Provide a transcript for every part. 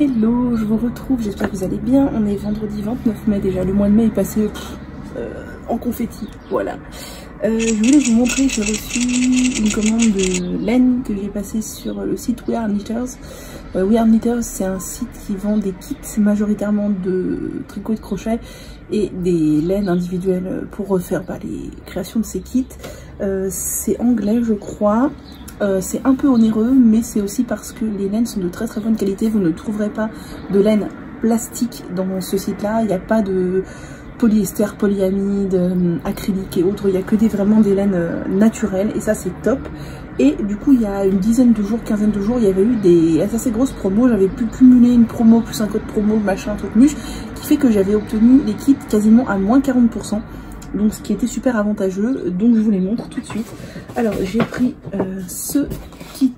Hello, je vous retrouve, j'espère que vous allez bien. On est vendredi 29 mai déjà, le mois de mai est passé en confetti, voilà. Je voulais vous montrer, j'ai reçu une commande de laine que j'ai passée sur le site We Are Knitters. We Are Knitters, c'est un site qui vend des kits majoritairement de tricot et de crochet et des laines individuelles pour refaire les créations de ces kits. C'est anglais je crois. C'est un peu onéreux, mais c'est aussi parce que les laines sont de très très bonne qualité. Vous ne trouverez pas de laine plastique dans ce site-là. Il n'y a pas de polyester, polyamide, acrylique et autres. Il n'y a que vraiment des laines naturelles et ça c'est top. Et du coup il y a une dizaine de jours, quinzaine de jours, il y avait eu des assez grosses promos. J'avais pu cumuler une promo plus un code promo, machin, un truc muche, qui fait que j'avais obtenu les kits quasiment à moins 40%. Donc ce qui était super avantageux, donc je vous les montre tout de suite. Alors j'ai pris ce kit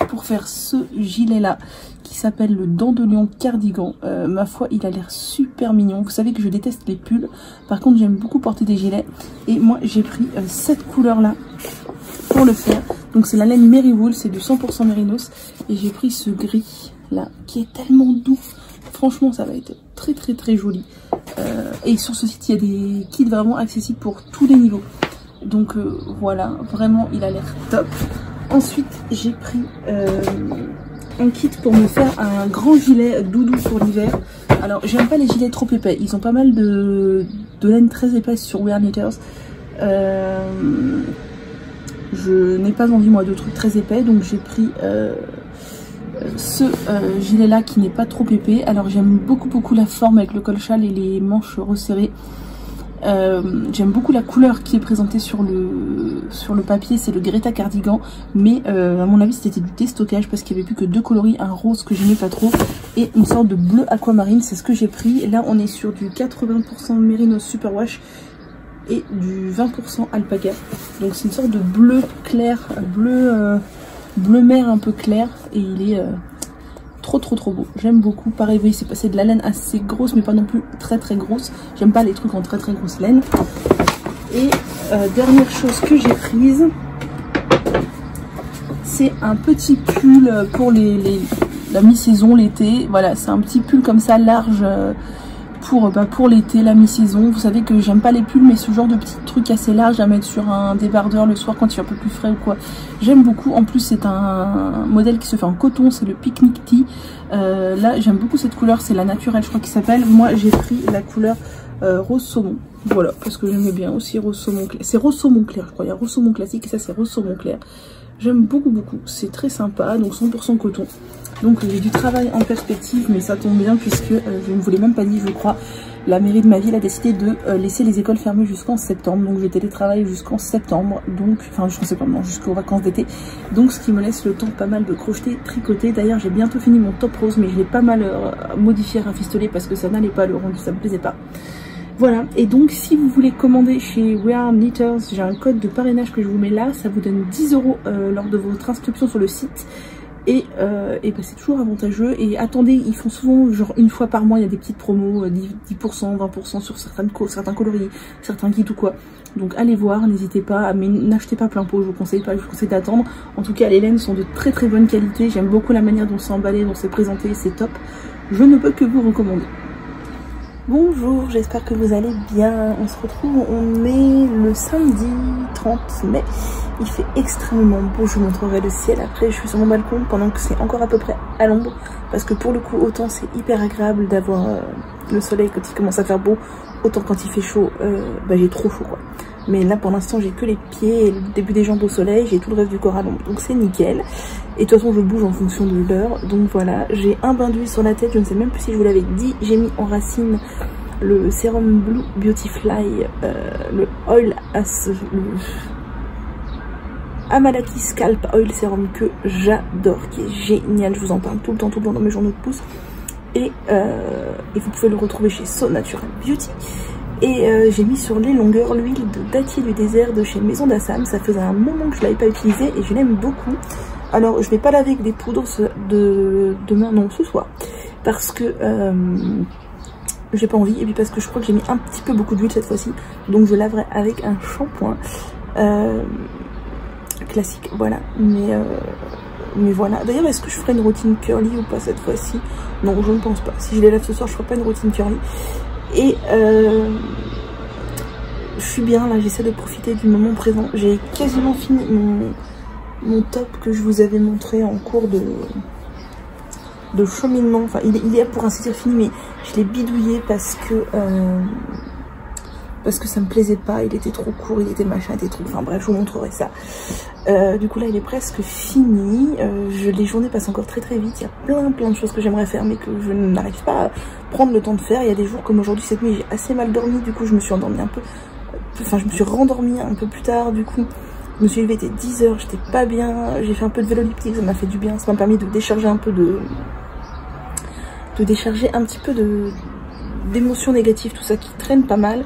pour faire ce gilet là qui s'appelle le Dent de Lion cardigan. Ma foi il a l'air super mignon. Vous savez que je déteste les pulls, par contre j'aime beaucoup porter des gilets. Et moi j'ai pris cette couleur là pour le faire. Donc c'est la laine Meriwool, c'est du 100% mérinos. Et j'ai pris ce gris là qui est tellement doux. Franchement ça va être très très très joli. Et sur ce site il y a des kits vraiment accessibles pour tous les niveaux. Donc voilà, vraiment il a l'air top. Ensuite j'ai pris un kit pour me faire un grand gilet doudou pour l'hiver. Alors j'aime pas les gilets trop épais, ils ont pas mal de laine très épaisse sur We Are Knitters. Je n'ai pas envie moi de trucs très épais, donc j'ai pris ce gilet là qui n'est pas trop épais. Alors j'aime beaucoup la forme avec le col châle et les manches resserrées. J'aime beaucoup la couleur qui est présentée sur le papier, c'est le Greta cardigan, mais à mon avis c'était du déstockage parce qu'il n'y avait plus que deux coloris, un rose que j'aimais pas trop et une sorte de bleu aquamarine. C'est ce que j'ai pris. Là on est sur du 80% mérinos superwash et du 20% alpaca, donc c'est une sorte de bleu clair, bleu mer un peu clair, et il est trop beau. J'aime beaucoup. Pareil, vous voyez, c'est de la laine assez grosse mais pas non plus très grosse. J'aime pas les trucs en très grosse laine. Et dernière chose que j'ai prise, c'est un petit pull pour la mi-saison, l'été. Voilà, c'est un petit pull comme ça large pour l'été, la mi-saison. Vous savez que j'aime pas les pulls, mais ce genre de petits trucs assez larges à mettre sur un débardeur le soir quand il fait un peu plus frais ou quoi, j'aime beaucoup. En plus c'est un modèle qui se fait en coton, c'est le Picnic Tee. Là j'aime beaucoup cette couleur, c'est la naturelle je crois qu'il s'appelle. Moi j'ai pris la couleur rose saumon, voilà, parce que j'aimais bien aussi rose saumon clair. C'est rose saumon clair je crois, il y a rose saumon classique et ça c'est rose saumon clair. J'aime beaucoup, c'est très sympa, donc 100% coton. Donc j'ai du travail en perspective, mais ça tombe bien puisque je ne vous l'ai même pas dit je crois, la mairie de ma ville a décidé de laisser les écoles fermées jusqu'en septembre. Donc je vais télétravailler jusqu'en septembre, donc enfin jusqu'en septembre, non, jusqu'aux vacances d'été. Donc ce qui me laisse le temps pas mal de crocheter, tricoter. D'ailleurs j'ai bientôt fini mon top rose, mais je l'ai pas mal modifié, rafistolé parce que ça n'allait pas, le rendu ça me plaisait pas. Voilà, et donc si vous voulez commander chez We Are Knitters, j'ai un code de parrainage que je vous mets là, ça vous donne 10 € lors de votre inscription sur le site. Et c'est toujours avantageux. Et attendez, ils font souvent genre une fois par mois, il y a des petites promos, 10%, 20% sur certains coloris, certains kits ou quoi. Donc allez voir, n'hésitez pas, mais n'achetez pas plein pot, je vous conseille pas, je vous conseille d'attendre. En tout cas les laines sont de très bonne qualité, j'aime beaucoup la manière dont c'est emballé, dont c'est présenté, c'est top. Je ne peux que vous recommander. Bonjour, j'espère que vous allez bien. On se retrouve, on est le samedi 30 mai. Il fait extrêmement beau, je vous montrerai le ciel après. Je suis sur mon balcon pendant que c'est encore à peu près à l'ombre. Parce que pour le coup, autant c'est hyper agréable d'avoir le soleil quand il commence à faire beau, autant quand il fait chaud, j'ai trop chaud quoi. Mais là pour l'instant j'ai que les pieds et le début des jambes au soleil, j'ai tout le reste du corps à l'ombre, donc c'est nickel. Et de toute façon je bouge en fonction de l'heure, donc voilà. J'ai un bain d'huile sur la tête, je ne sais même plus si je vous l'avais dit. J'ai mis en racine le sérum Blue Beautifly, le oil Amalaki Scalp Oil Serum que j'adore, qui est génial, je vous en parle tout le temps dans mes journaux de pouce. Et vous pouvez le retrouver chez So Natural Beauty. Et j'ai mis sur les longueurs l'huile de dattier du désert de chez Maison d'Assam. Ça faisait un moment que je ne l'avais pas utilisée et je l'aime beaucoup. Alors je vais pas laver avec des poudres demain, non, ce soir, parce que j'ai pas envie, et puis parce que je crois que j'ai mis un petit peu beaucoup d'huile cette fois-ci, donc je laverai avec un shampoing classique, voilà. Mais Mais voilà. D'ailleurs, est-ce que je ferai une routine curly ou pas cette fois-ci? Non, je ne pense pas. Si je les lave ce soir, je ferai pas une routine curly. Et je suis bien là, j'essaie de profiter du moment présent. J'ai quasiment fini mon top que je vous avais montré en cours de cheminement. Enfin, il est pour ainsi dire fini, mais je l'ai bidouillé parce que ça me plaisait pas, il était trop court, il était machin, il était trop... Enfin bref, je vous montrerai ça. Du coup là, il est presque fini. Les journées passent encore très très vite. Il y a plein de choses que j'aimerais faire, mais que je n'arrive pas à prendre le temps de faire. Il y a des jours comme aujourd'hui, cette nuit, j'ai assez mal dormi. Du coup, je me suis endormie un peu... Enfin, je me suis rendormie un peu plus tard. Du coup, je me suis levée, il était 10 h, j'étais pas bien. J'ai fait un peu de vélo elliptique, ça m'a fait du bien. Ça m'a permis de décharger un peu décharger un petit peu d'émotions négatives, tout ça qui traîne pas mal.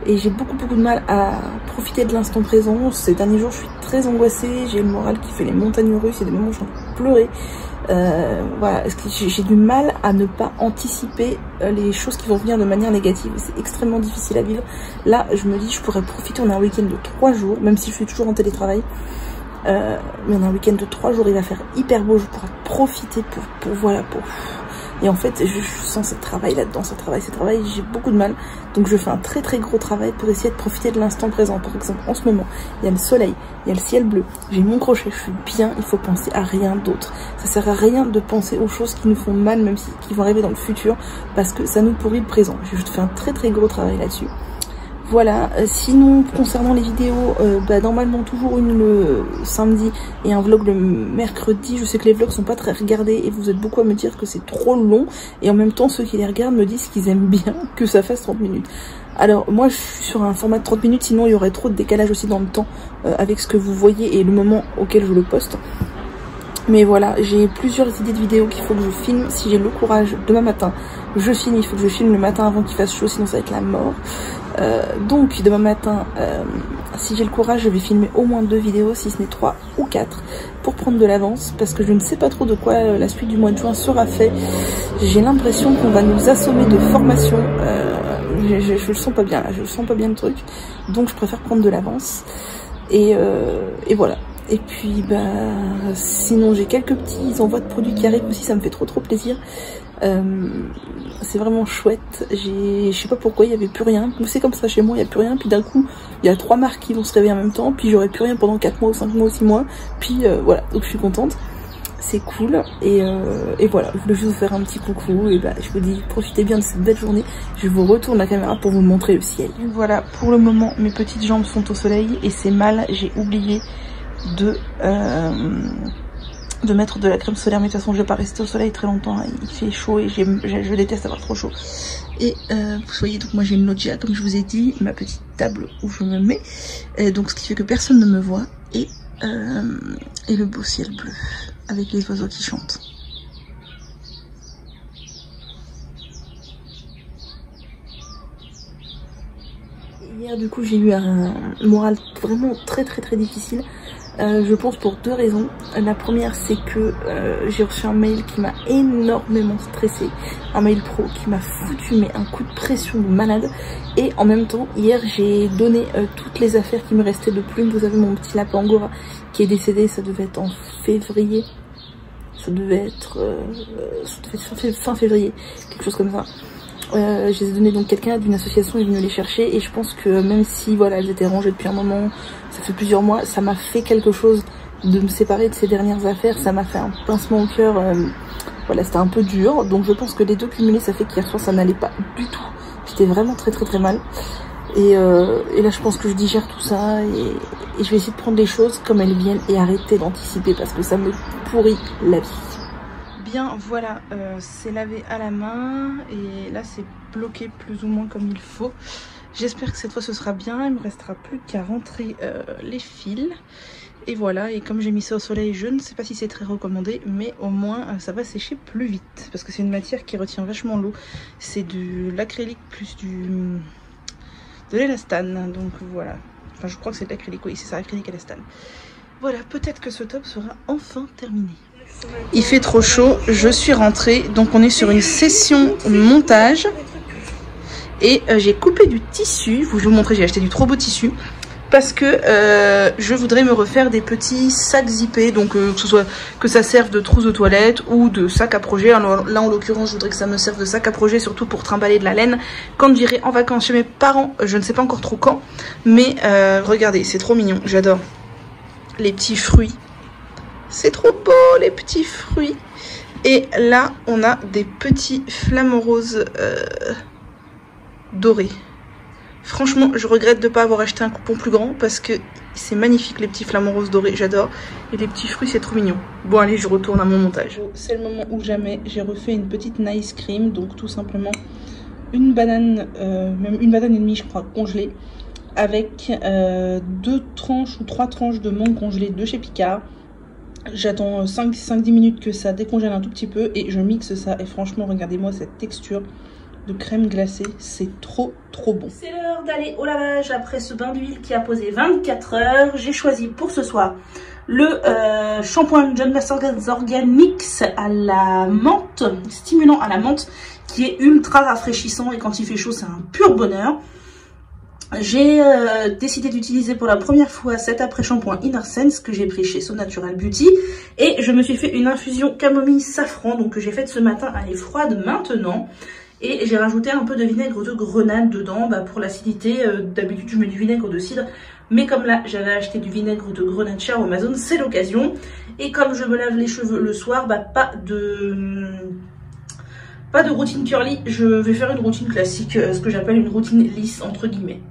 Et j'ai beaucoup de mal à profiter de l'instant présent. Ces derniers jours, je suis très angoissée, j'ai le moral qui fait les montagnes russes, il y a des moments où j'ai envie de pleurer. Voilà, j'ai du mal à ne pas anticiper les choses qui vont venir de manière négative. C'est extrêmement difficile à vivre. Là, je me dis, je pourrais profiter, on a un week-end de 3 jours, même si je suis toujours en télétravail. Mais on a un week-end de 3 jours, il va faire hyper beau, je pourrais profiter pour et en fait, je sens ce travail là-dedans, ce travail, j'ai beaucoup de mal. Donc je fais un très gros travail pour essayer de profiter de l'instant présent. Par exemple, en ce moment, il y a le soleil, il y a le ciel bleu, j'ai mon crochet, je suis bien, il faut penser à rien d'autre. Ça sert à rien de penser aux choses qui nous font mal, même si qui vont arriver dans le futur, parce que ça nous pourrit le présent. Je fais un très gros travail là-dessus. Voilà, sinon concernant les vidéos, normalement toujours une le samedi et un vlog le mercredi. Je sais que les vlogs sont pas très regardés et vous êtes beaucoup à me dire que c'est trop long. Et en même temps, ceux qui les regardent me disent qu'ils aiment bien que ça fasse 30 minutes. Alors moi je suis sur un format de 30 minutes, sinon il y aurait trop de décalage aussi dans le temps avec ce que vous voyez et le moment auquel je le poste. Mais voilà, j'ai plusieurs idées de vidéos qu'il faut que je filme. Si j'ai le courage, demain matin, je filme. Il faut que je filme le matin avant qu'il fasse chaud, sinon ça va être la mort. Donc demain matin, si j'ai le courage, je vais filmer au moins 2 vidéos, si ce n'est 3 ou 4, pour prendre de l'avance, parce que je ne sais pas trop de quoi la suite du mois de juin sera fait. J'ai l'impression qu'on va nous assommer de formations. Je le sens pas bien là, je sens pas bien le truc. Donc je préfère prendre de l'avance. Et voilà. Et puis sinon j'ai quelques petits envois de produits qui arrivent aussi, ça me fait trop plaisir. C'est vraiment chouette. Je sais pas pourquoi il y avait plus rien. C'est comme ça chez moi, il y a plus rien. Puis d'un coup il y a 3 marques qui vont se réveiller en même temps. Puis j'aurai plus rien pendant 4 mois ou 5 mois ou 6 mois. Puis voilà, donc je suis contente. C'est cool. Et voilà, je voulais juste vous faire un petit coucou. Et je vous dis, profitez bien de cette belle journée. Je vous retourne la caméra pour vous montrer le ciel. Voilà, pour le moment mes petites jambes sont au soleil et c'est mal. J'ai oublié de mettre de la crème solaire, mais de toute façon je vais pas rester au soleil très longtemps, il fait chaud et je déteste avoir trop chaud. Et vous voyez, donc moi j'ai une loggia comme je vous ai dit, ma petite table où je me mets, donc ce qui fait que personne ne me voit, et le beau ciel bleu avec les oiseaux qui chantent. Hier du coup j'ai eu un moral vraiment très difficile. Je pense pour 2 raisons. La première, c'est que j'ai reçu un mail qui m'a énormément stressée, un mail pro qui m'a foutu un coup de pression de malade. Et en même temps, hier j'ai donné toutes les affaires qui me restaient de plumes. Vous avez mon petit lapin angora qui est décédé, ça devait être en février, ça devait être fin février, quelque chose comme ça. Je les ai donné, donc quelqu'un d'une association est venu les chercher, et je pense que même si voilà elles étaient rangées depuis un moment, ça fait plusieurs mois, ça m'a fait quelque chose de me séparer de ces dernières affaires, ça m'a fait un pincement au cœur, voilà, c'était un peu dur. Donc je pense que les 2 cumulés, ça fait qu'hier soir ça n'allait pas du tout, j'étais vraiment très mal. Et là je pense que je digère tout ça et je vais essayer de prendre les choses comme elles viennent et arrêter d'anticiper parce que ça me pourrit la vie. Bien, voilà, c'est lavé à la main et là c'est bloqué plus ou moins comme il faut. J'espère que cette fois ce sera bien, il me restera plus qu'à rentrer les fils. Et voilà, et comme j'ai mis ça au soleil, je ne sais pas si c'est très recommandé, mais au moins ça va sécher plus vite. Parce que c'est une matière qui retient vachement l'eau. C'est de l'acrylique plus de l'élastane, donc voilà. Enfin je crois que c'est de l'acrylique, oui c'est ça, acrylique élastane. Voilà, peut-être que ce top sera enfin terminé. Il fait trop chaud, je suis rentrée, donc on est sur une session montage. Et j'ai coupé du tissu, je vais vous montrer, j'ai acheté du trop beau tissu parce que je voudrais me refaire des petits sacs zippés, donc que ça serve de trousse de toilette ou de sac à projet. Alors, là en l'occurrence je voudrais que ça me serve de sac à projet, surtout pour trimballer de la laine quand j'irai en vacances chez mes parents, je ne sais pas encore trop quand, mais regardez, c'est trop mignon, j'adore les petits fruits, c'est trop beau les petits fruits. Et là on a des petits flamants roses dorés. Franchement, je regrette de ne pas avoir acheté un coupon plus grand parce que c'est magnifique les petits flamants roses dorés, j'adore. Et les petits fruits, c'est trop mignon. Bon allez, je retourne à mon montage. C'est le moment où jamais j'ai refait une petite nice cream. Donc tout simplement une banane, même une banane et demie je crois, congelée. Avec 2 tranches ou 3 tranches de mangue congelée de chez Picard. J'attends 5-10 minutes que ça décongèle un tout petit peu et je mixe ça. Et franchement, regardez-moi cette texture de crème glacée, c'est trop bon. C'est l'heure d'aller au lavage après ce bain d'huile qui a posé 24 heures. J'ai choisi pour ce soir le shampoing John Masters Organics à la menthe, stimulant à la menthe, qui est ultra rafraîchissant et quand il fait chaud c'est un pur bonheur. J'ai décidé d'utiliser pour la première fois cet après-shampoing Inner Sense que j'ai pris chez So Natural Beauty. Et je me suis fait une infusion camomille safran, donc que j'ai faite ce matin, elle est froide maintenant. Et j'ai rajouté un peu de vinaigre de grenade dedans pour l'acidité. D'habitude je mets du vinaigre de cidre, mais comme là j'avais acheté du vinaigre de grenade chez Amazon, c'est l'occasion. Et comme je me lave les cheveux le soir, pas de routine curly, je vais faire une routine classique, ce que j'appelle une routine lisse entre guillemets.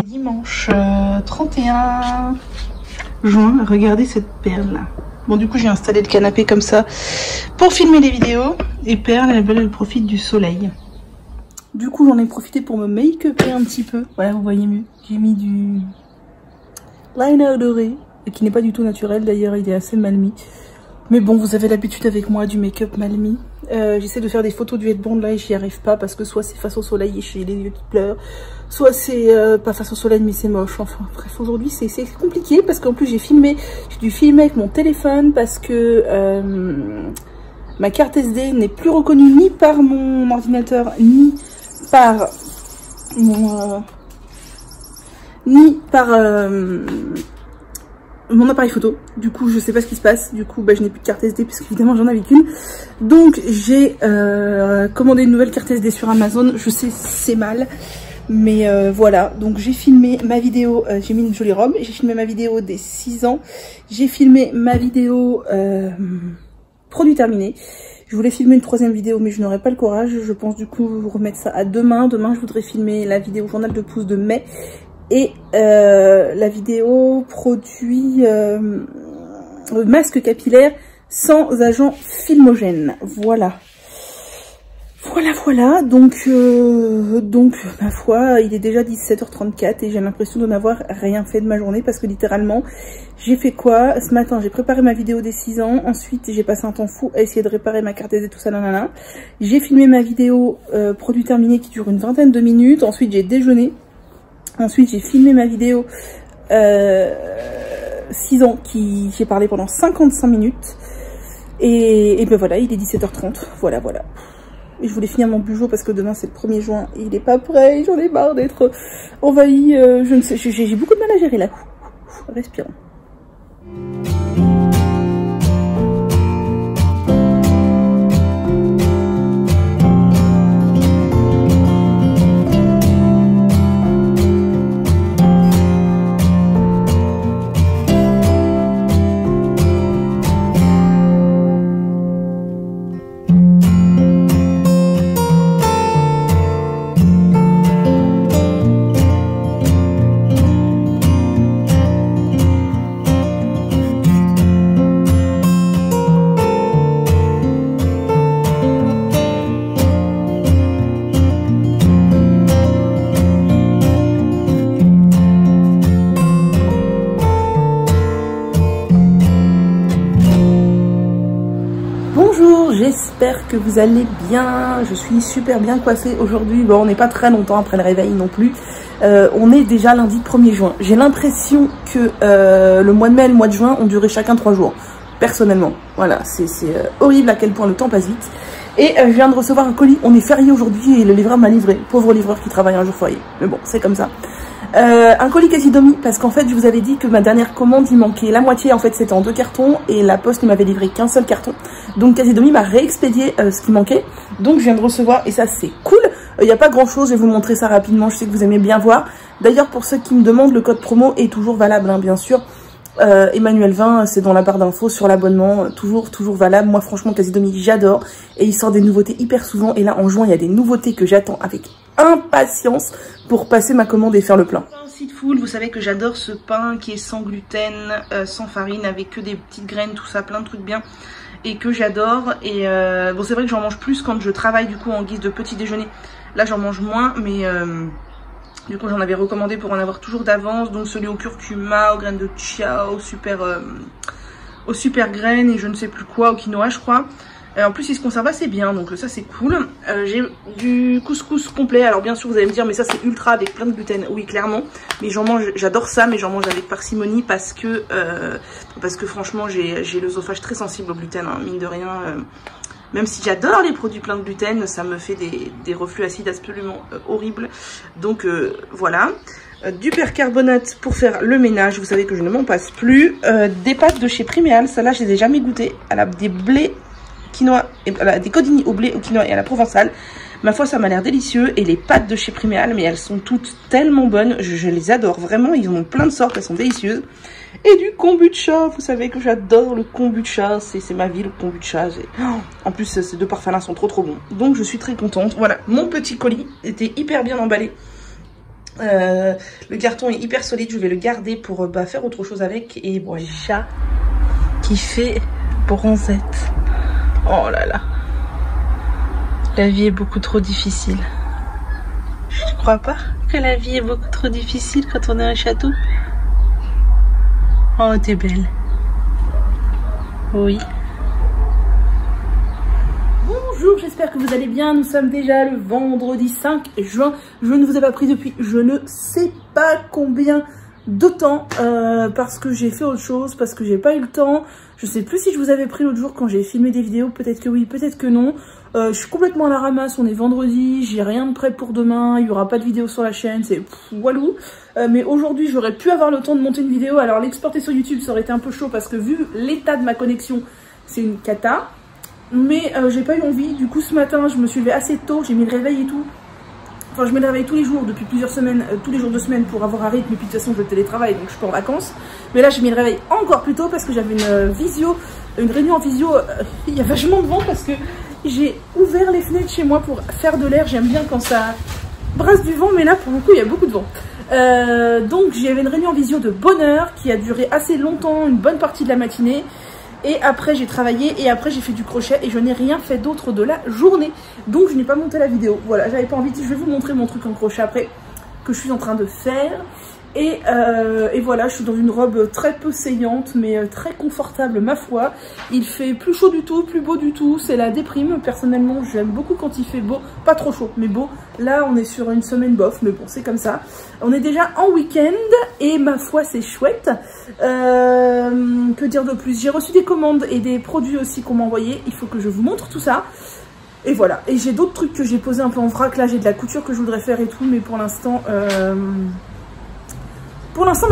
Dimanche 31 juin, regardez cette perle là. Bon du coup j'ai installé le canapé comme ça pour filmer les vidéos. Et Perle, elle profite du soleil. Du coup j'en ai profité pour me make-upper un petit peu. Voilà, vous voyez mieux. J'ai mis du liner doré, qui n'est pas du tout naturel d'ailleurs, il est assez mal mis. Mais bon, vous avez l'habitude avec moi du make-up mal mis. J'essaie de faire des photos du headband là et j'y arrive pas parce que soit c'est face au soleil et j'ai les yeux qui pleurent, soit c'est pas face au soleil mais c'est moche. Enfin bref, aujourd'hui c'est compliqué parce qu'en plus j'ai dû filmer avec mon téléphone parce que ma carte SD n'est plus reconnue ni par mon ordinateur ni par mon appareil photo. Du coup je sais pas ce qui se passe, du coup je n'ai plus de carte SD puisque évidemment j'en avais qu'une. Donc j'ai commandé une nouvelle carte SD sur Amazon. Je sais c'est mal, mais voilà, donc j'ai filmé ma vidéo, j'ai mis une jolie robe, j'ai filmé ma vidéo des 6 ans, j'ai filmé ma vidéo produit terminé. Je voulais filmer une 3e vidéo mais je n'aurais pas le courage, je pense du coup vous remettre ça à demain. Demain je voudrais filmer la vidéo journal de pouce de mai et la vidéo produit masque capillaire sans agent filmogène. Voilà. Donc ma foi, il est déjà 17h34 et j'ai l'impression de n'avoir rien fait de ma journée parce que littéralement, j'ai fait quoi? Ce matin, j'ai préparé ma vidéo des 6 ans. Ensuite, j'ai passé un temps fou à essayer de réparer ma carte SD, tout ça, nanana. J'ai filmé ma vidéo produit terminé qui dure une vingtaine de minutes. Ensuite, j'ai déjeuné. Ensuite, j'ai filmé ma vidéo 6 ans qui j'ai parlé pendant 55 minutes. Et ben voilà, il est 17h30. Voilà. Et je voulais finir mon bugeot parce que demain c'est le 1er juin et il est pas prêt. J'en ai marre d'être envahie. Je ne sais, j'ai beaucoup de mal à gérer là. Respirons. j'espère que vous allez bien. Je suis super bien coiffée aujourd'hui. Bon, on n'est pas très longtemps après le réveil non plus. On est déjà lundi 1er juin. J'ai l'impression que le mois de mai et le mois de juin ont duré chacun 3 jours. Personnellement, voilà, c'est horrible à quel point le temps passe vite. Et je viens de recevoir un colis. On est férié aujourd'hui et le livreur m'a livré. Pauvre livreur qui travaille un jour férié. Mais bon, c'est comme ça. Un colis Casidomi, parce qu'en fait je vous avais dit que ma dernière commande il manquait la moitié, en fait c'était en 2 cartons et la poste ne m'avait livré qu'un seul carton, donc Casidomi m'a réexpédié ce qui manquait, donc je viens de recevoir et ça c'est cool. Il n'y a pas grand chose, je vais vous montrer ça rapidement, je sais que vous aimez bien voir. D'ailleurs pour ceux qui me demandent, le code promo est toujours valable hein, bien sûr. Emmanuel 20, c'est dans la barre d'infos sur l'abonnement, toujours valable. Moi franchement Casidomi j'adore et il sort des nouveautés hyper souvent, et là en juin il y a des nouveautés que j'attends avec impatience pour passer ma commande et faire le plein. Seedful, vous savez que j'adore ce pain qui est sans gluten, sans farine, avec que des petites graines, tout ça, plein de trucs bien, et que j'adore. Et bon, c'est vrai que j'en mange plus quand je travaille du coup en guise de petit déjeuner. Là j'en mange moins, mais du coup j'en avais recommandé pour en avoir toujours d'avance. Donc celui au curcuma, aux graines de chia, aux super graines et je ne sais plus quoi, au quinoa je crois. En plus il se conserve assez bien, donc ça c'est cool. J'ai du couscous complet. Alors bien sûr vous allez me dire mais ça c'est ultra avec plein de gluten. Oui clairement, mais j'en mange, j'adore ça, mais j'en mange avec parcimonie parce que franchement j'ai l'œsophage très sensible au gluten hein, mine de rien. Même si j'adore les produits pleins de gluten, ça me fait des reflux acides absolument horribles. Donc voilà. Du percarbonate pour faire le ménage, vous savez que je ne m'en passe plus. Des pâtes de chez Priméal, ça là je les ai jamais goûtées. Elle a des blés quinoa, et des codini au blé, au quinoa et à la provençale. Ma foi ça m'a l'air délicieux. Et les pâtes de chez Priméal, mais elles sont toutes tellement bonnes, je les adore vraiment, ils en ont plein de sortes, elles sont délicieuses. Et du kombucha, vous savez que j'adore le kombucha, c'est ma vie le kombucha. En plus ces 2 parfums là sont trop bons, donc je suis très contente. Voilà, mon petit colis était hyper bien emballé. Le carton est hyper solide, je vais le garder pour faire autre chose avec. Et bon, chat qui fait bronzette. Oh là là, la vie est beaucoup trop difficile. Tu crois pas que la vie est beaucoup trop difficile quand on est un chatou? Oh, t'es belle. Oui. Bonjour, j'espère que vous allez bien. Nous sommes déjà le vendredi 5 juin. Je ne vous ai pas pris depuis je ne sais pas combien de temps parce que j'ai fait autre chose, parce que j'ai pas eu le temps. Je sais plus si je vous avais pris l'autre jour quand j'ai filmé des vidéos, peut-être que oui, peut-être que non. Je suis complètement à la ramasse, on est vendredi, j'ai rien de prêt pour demain, il y aura pas de vidéo sur la chaîne, c'est walou. Mais aujourd'hui j'aurais pu avoir le temps de monter une vidéo, alors l'exporter sur YouTube ça aurait été un peu chaud parce que vu l'état de ma connexion, c'est une cata. Mais j'ai pas eu envie, du coup ce matin je me suis levée assez tôt, j'ai mis le réveil et tout. Enfin je mets le réveil tous les jours depuis plusieurs semaines, tous les jours de semaine pour avoir un rythme, et puis de toute façon je télétravaille donc je suis pas en vacances. Mais là j'ai mis le réveil encore plus tôt parce que j'avais une réunion en visio, il y a vachement de vent parce que j'ai ouvert les fenêtres chez moi pour faire de l'air, j'aime bien quand ça brasse du vent, mais là pour le coup il y a beaucoup de vent. Donc j'avais une réunion en visio de bonne heure qui a duré assez longtemps, une bonne partie de la matinée. Et après j'ai travaillé et après j'ai fait du crochet et je n'ai rien fait d'autre de la journée. Donc je n'ai pas monté la vidéo. Voilà, j'avais pas envie de... Je vais vous montrer mon truc en crochet après que je suis en train de faire. Et voilà, je suis dans une robe très peu saillante mais très confortable ma foi. Il fait plus chaud du tout, plus beau du tout, c'est la déprime. Personnellement j'aime beaucoup quand il fait beau, pas trop chaud mais beau. Là on est sur une semaine bof mais bon c'est comme ça. On est déjà en week-end et ma foi c'est chouette. Que dire de plus? J'ai reçu des commandes et des produits aussi qu'on m'a envoyés, il faut que je vous montre tout ça. Et voilà, et j'ai d'autres trucs que j'ai posés un peu en vrac, là j'ai de la couture que je voudrais faire et tout, mais pour l'instant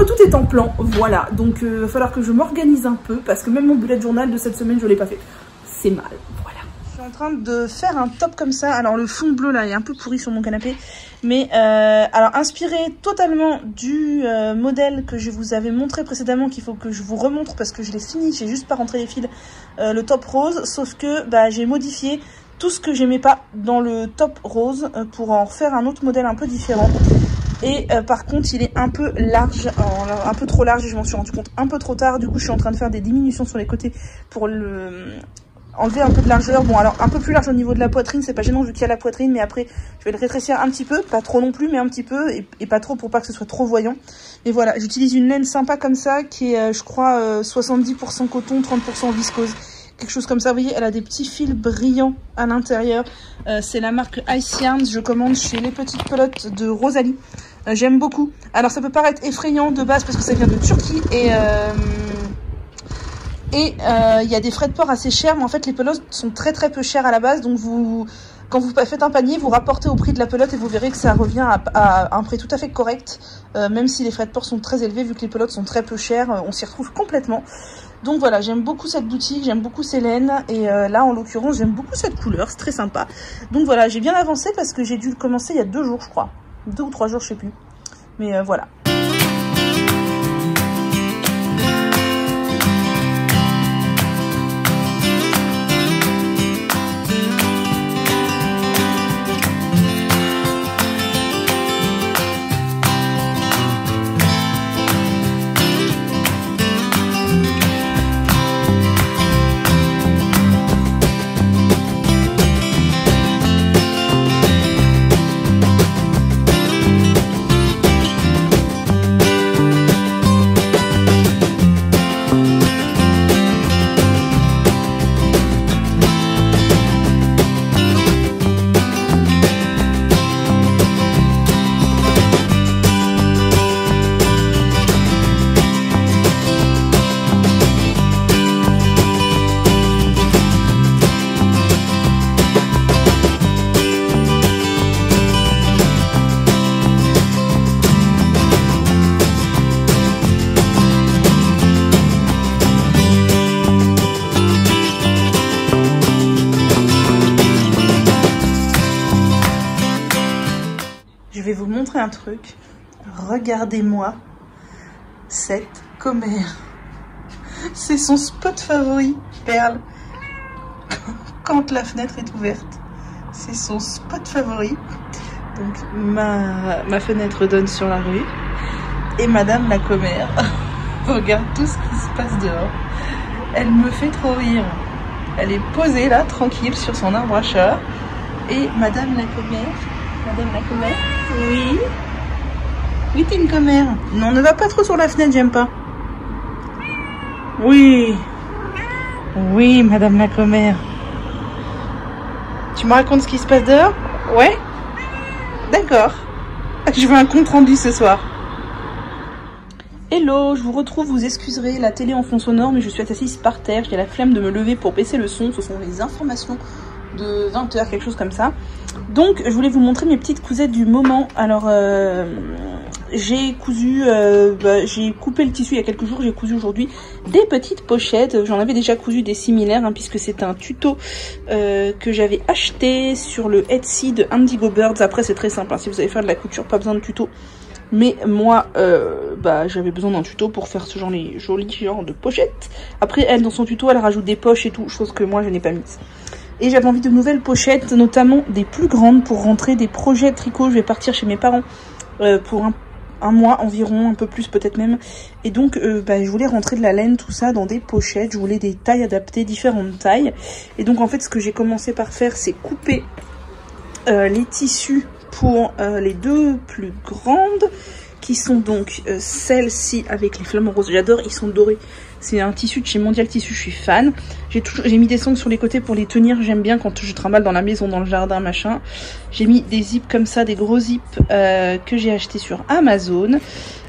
tout est en plan, voilà. Donc il va falloir que je m'organise un peu, parce que même mon bullet journal de cette semaine, je ne l'ai pas fait. C'est mal, voilà. Je suis en train de faire un top comme ça, alors le fond bleu là est un peu pourri sur mon canapé, mais alors inspiré totalement du modèle que je vous avais montré précédemment, qu'il faut que je vous remontre parce que je l'ai fini, j'ai juste pas rentré les fils, le top rose, sauf que j'ai modifié tout ce que j'aimais pas dans le top rose pour en refaire un autre modèle un peu différent. Et par contre il est un peu large, un peu trop large et je m'en suis rendu compte un peu trop tard. Du coup je suis en train de faire des diminutions sur les côtés pour enlever un peu de largeur. Bon alors un peu plus large au niveau de la poitrine, c'est pas gênant vu qu'il y a la poitrine, mais après je vais le rétrécir un petit peu, pas trop non plus mais un petit peu, et pas trop pour pas que ce soit trop voyant. Et voilà, j'utilise une laine sympa comme ça qui est je crois 70% coton, 30% viscose, quelque chose comme ça. Vous voyez, elle a des petits fils brillants à l'intérieur. C'est la marque Ice Yarns. Je commande chez Les Petites Pelotes de Rosalie. J'aime beaucoup. Alors ça peut paraître effrayant de base parce que ça vient de Turquie et il y a des frais de port assez chers, mais en fait les pelotes sont très peu chères à la base. Donc quand vous faites un panier, vous rapportez au prix de la pelote et vous verrez que ça revient à un prix tout à fait correct. Même si les frais de port sont très élevés, vu que les pelotes sont très peu chères, on s'y retrouve complètement. Donc voilà, j'aime beaucoup cette boutique, j'aime beaucoup ces laines. Et là en l'occurrence, j'aime beaucoup cette couleur, c'est très sympa. Donc voilà, j'ai bien avancé parce que j'ai dû commencer il y a 2 jours je crois. 2 ou 3 jours, je sais plus. Mais voilà. Je vais vous montrer un truc. Regardez-moi cette commère. C'est son spot favori, Perle. Quand la fenêtre est ouverte, c'est son spot favori. Donc ma fenêtre donne sur la rue. Et Madame la commère regarde tout ce qui se passe dehors. Elle me fait trop rire. Elle est posée là, tranquille, sur son arbre à chat. Et Madame la commère... Madame la commère? Oui. Oui, t'es une commère. Non, ne va pas trop sur la fenêtre, j'aime pas. Oui. Oui, Madame la commère. Tu me racontes ce qui se passe dehors? Ouais. D'accord. Je veux un compte rendu ce soir. Hello, je vous retrouve, vous excuserez la télé en fond sonore, mais je suis assise par terre. J'ai la flemme de me lever pour baisser le son. Ce sont les informations de 20 h, quelque chose comme ça. Donc je voulais vous montrer mes petites cousettes du moment. Alors j'ai cousu, j'ai coupé le tissu il y a quelques jours, j'ai cousu aujourd'hui des petites pochettes. J'en avais déjà cousu des similaires, hein, puisque c'est un tuto que j'avais acheté sur le Etsy de Indigo Birds. Après c'est très simple, hein, si vous allez faire de la couture, pas besoin de tuto. Mais moi, j'avais besoin d'un tuto pour faire ce genre, les jolis genres de pochettes. Après, elle, dans son tuto, elle rajoute des poches et tout, chose que moi, je n'ai pas mise. Et j'avais envie de nouvelles pochettes, notamment des plus grandes pour rentrer des projets tricot. Je vais partir chez mes parents pour un mois environ, un peu plus peut-être même. Et donc, je voulais rentrer de la laine, tout ça, dans des pochettes. Je voulais des tailles adaptées, différentes tailles. Et donc, en fait, ce que j'ai commencé par faire, c'est couper les tissus pour les 2 plus grandes, qui sont donc celles-ci avec les flamants roses. J'adore, ils sont dorés. C'est un tissu de chez Mondial Tissu, je suis fan. J'ai mis des sangles sur les côtés pour les tenir. J'aime bien quand je trimballe dans la maison, dans le jardin, machin. J'ai mis des zips comme ça, des gros zips que j'ai achetés sur Amazon.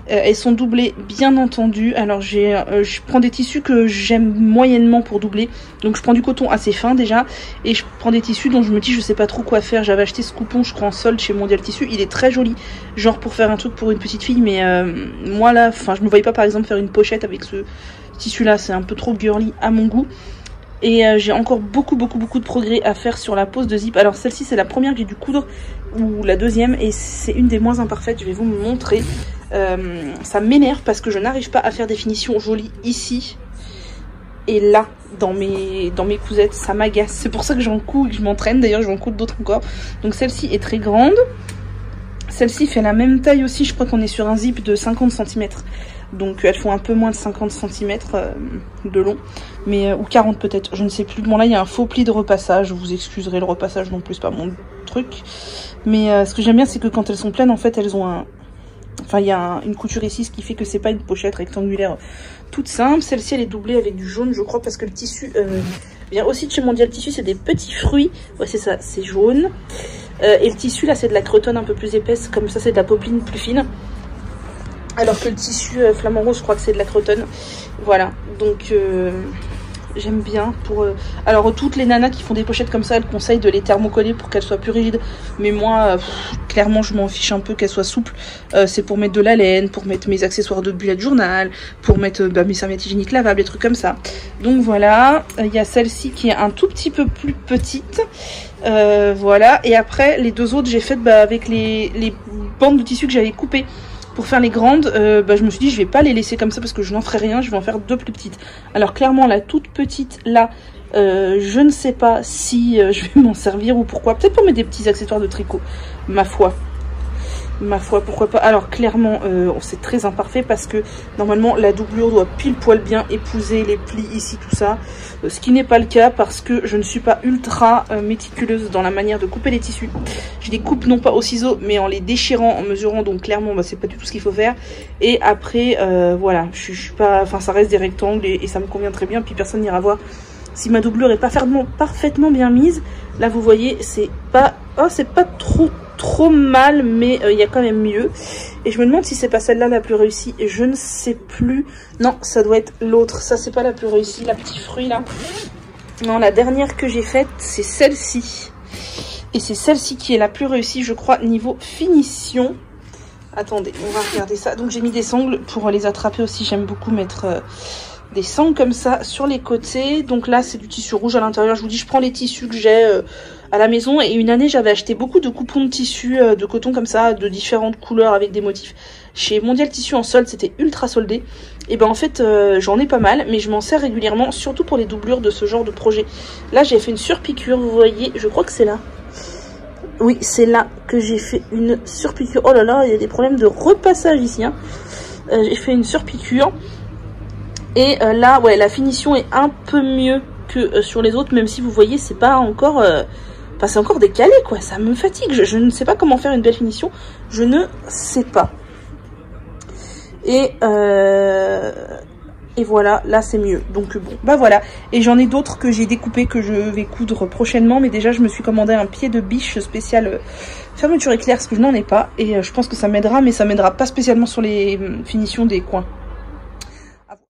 Elles sont doublées, bien entendu. Alors je prends des tissus que j'aime moyennement pour doubler. Donc je prends du coton assez fin déjà. Et je prends des tissus dont je me dis je sais pas trop quoi faire. J'avais acheté ce coupon, je crois en solde chez Mondial Tissu. Il est très joli. Genre pour faire un truc pour une petite fille. Mais moi là, je me voyais pas par exemple faire une pochette avec ce tissu là. C'est un peu trop girly à mon goût. Et j'ai encore beaucoup de progrès à faire sur la pose de zip. Alors celle-ci c'est la première que j'ai dû coudre, ou la deuxième, et c'est une des moins imparfaites. Je vais vous montrer. Ça m'énerve parce que je n'arrive pas à faire des finitions jolies ici et là dans mes cousettes. Ça m'agace, c'est pour ça que j'en couds et que je m'entraîne. D'ailleurs je vais en coudre d'autres encore. Donc celle-ci est très grande, celle-ci fait la même taille aussi. Je crois qu'on est sur un zip de 50 cm, donc elles font un peu moins de 50 cm de long, mais ou 40 peut-être, je ne sais plus. Bon là il y a un faux pli de repassage, vous excuserez le repassage non plus, c'est pas mon truc. Mais ce que j'aime bien, c'est que quand elles sont pleines, en fait elles ont un... Enfin, il y a une couture ici, ce qui fait que c'est pas une pochette rectangulaire toute simple. Celle-ci, elle est doublée avec du jaune, je crois, parce que le tissu vient aussi de chez Mondial Tissu, c'est des petits fruits. Ouais, c'est ça, c'est jaune. Et le tissu, là, c'est de la cretonne un peu plus épaisse. Comme ça, c'est de la popeline plus fine. Alors que le tissu flamant rose, je crois que c'est de la cretonne. Voilà, donc j'aime bien. Alors, toutes les nanas qui font des pochettes comme ça, elles conseillent de les thermocoller pour qu'elles soient plus rigides. Mais moi, clairement, je m'en fiche un peu qu'elles soient souples. C'est pour mettre de la laine, pour mettre mes accessoires de bullet journal, pour mettre mes serviettes hygiéniques lavables, des trucs comme ça. Donc voilà, il y a celle-ci qui est un tout petit peu plus petite. Voilà, et après, les deux autres, j'ai fait avec les bandes de tissu que j'avais coupées. Pour faire les grandes, je me suis dit je vais pas les laisser comme ça parce que je n'en ferai rien, je vais en faire deux plus petites. Alors clairement la toute petite là, je ne sais pas si je vais m'en servir ou pourquoi. Peut-être pour mettre des petits accessoires de tricot, ma foi. Ma foi, pourquoi pas. Alors clairement, c'est très imparfait parce que normalement la doublure doit pile poil bien épouser les plis ici, tout ça. Ce qui n'est pas le cas parce que je ne suis pas ultra méticuleuse dans la manière de couper les tissus. Je les coupe non pas au ciseau mais en les déchirant, en mesurant. Donc clairement, c'est pas du tout ce qu'il faut faire. Et après, voilà, je suis pas, enfin ça reste des rectangles et ça me convient très bien. Puis personne n'ira voir si ma doublure est parfaitement bien mise. Là vous voyez, c'est pas, c'est pas trop mal, mais il y a quand même mieux. Et je me demande si c'est pas celle-là la plus réussie. Et je ne sais plus. Non, ça doit être l'autre. Ça, c'est pas la plus réussie, la petite fruit là. Non, la dernière que j'ai faite, c'est celle-ci. Et c'est celle-ci qui est la plus réussie, je crois, niveau finition. Attendez, on va regarder ça. Donc j'ai mis des sangles pour les attraper aussi. J'aime beaucoup mettre des sangles comme ça sur les côtés. Donc là, c'est du tissu rouge à l'intérieur. Je vous dis, je prends les tissus que j'ai à la maison. Et une année, j'avais acheté beaucoup de coupons de tissu de coton comme ça, de différentes couleurs avec des motifs. Chez Mondial Tissu en solde, c'était ultra soldé. Et ben en fait, j'en ai pas mal, mais je m'en sers régulièrement, surtout pour les doublures de ce genre de projet. Là, j'ai fait une surpiqûre, vous voyez, je crois que c'est là. Oui, c'est là que j'ai fait une surpiqûre. Oh là là, il y a des problèmes de repassage ici. Hein. J'ai fait une surpiqûre. Et là, ouais, la finition est un peu mieux que sur les autres, même si vous voyez, c'est pas encore... Enfin, c'est encore décalé, quoi. Ça me fatigue. Je ne sais pas comment faire une belle finition. Je ne sais pas. Et voilà, là c'est mieux. Donc bon, bah voilà. Et j'en ai d'autres que j'ai découpés, que je vais coudre prochainement. Mais déjà, je me suis commandé un pied de biche spécial fermeture éclair, parce que je n'en ai pas. Et je pense que ça m'aidera, mais ça m'aidera pas spécialement sur les finitions des coins.